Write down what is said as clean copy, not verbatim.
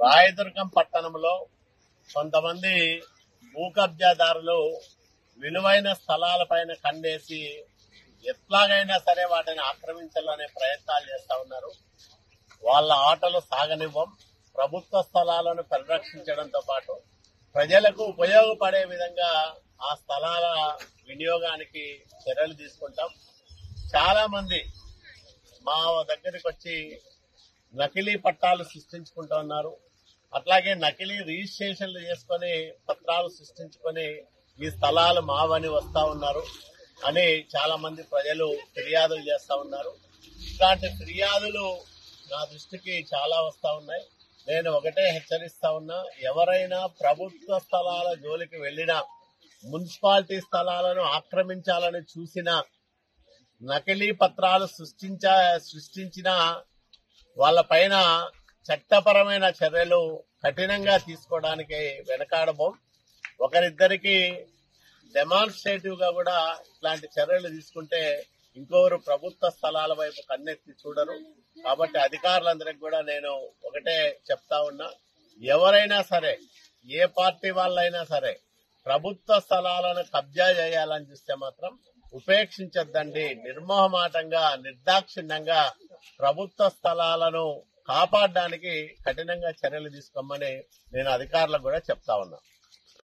రాయదుర్గం పట్టణంలో కొంతమంది భూ కబ్జాదారులు విలువైన స్థలాలపైన కన్నేసి ఎట్లాగైనా సరే వాటిని ఆక్రమించాలనే ప్రయత్నాలు చేస్తా ఉన్నారు. వాళ్ళ ఆటలు సాగనివ్వం. ప్రభుత్వ స్థలాలను పరిరక్షించడంతో పాటు ప్రజలకు ఉపయోగపడే విధంగా ఆ స్థలాల వినియోగానికి చర్యలు తీసుకుంటాం. చాలా మంది మా దగ్గరికి వచ్చి నకిలీ పట్టాలు సృష్టించుకుంటూ ఉన్నారు. అట్లాగే నకిలీ రిజిస్ట్రేషన్లు చేసుకుని పత్రాలు సృష్టించుకొని ఈ స్థలాలు మావని వస్తా ఉన్నారు అని చాలా మంది ప్రజలు ఫిర్యాదులు చేస్తా ఉన్నారు. ఇలాంటి ఫిర్యాదులు నా దృష్టికి చాలా వస్తా ఉన్నాయి. నేను ఒకటే హెచ్చరిస్తా ఉన్నా, ఎవరైనా ప్రభుత్వ స్థలాల జోలికి వెళ్లినా, మున్సిపాలిటీ స్థలాలను ఆక్రమించాలని చూసినా, నకిలీ పత్రాలు సృష్టించిన వాళ్ళపైన చట్టపరమైన చర్యలు కఠినంగా తీసుకోవడానికి వెనకాడబోం. ఒకరిద్దరికి డెమాన్స్ట్రేటివ్ గా కూడా ఇట్లాంటి చర్యలు తీసుకుంటే ఇంకొకరు ప్రభుత్వ స్థలాల వైపు కన్నెత్తి చూడరు. కాబట్టి అధికారులందరికీ కూడా నేను ఒకటే చెప్తా ఉన్నా, ఎవరైనా సరే, ఏ పార్టీ వాళ్ళైనా సరే ప్రభుత్వ స్థలాలను కబ్జా చేయాలని చూస్తే మాత్రం ఉపేక్షించొద్దండి. నిర్మోహమాటంగా, నిర్దాక్షిణ్యంగా ప్రభుత్వ స్థలాలను కాపాడడానికి కఠినంగా చర్యలు తీసుకోమని నేను అధికారులకు కూడా చెప్తా ఉన్నా.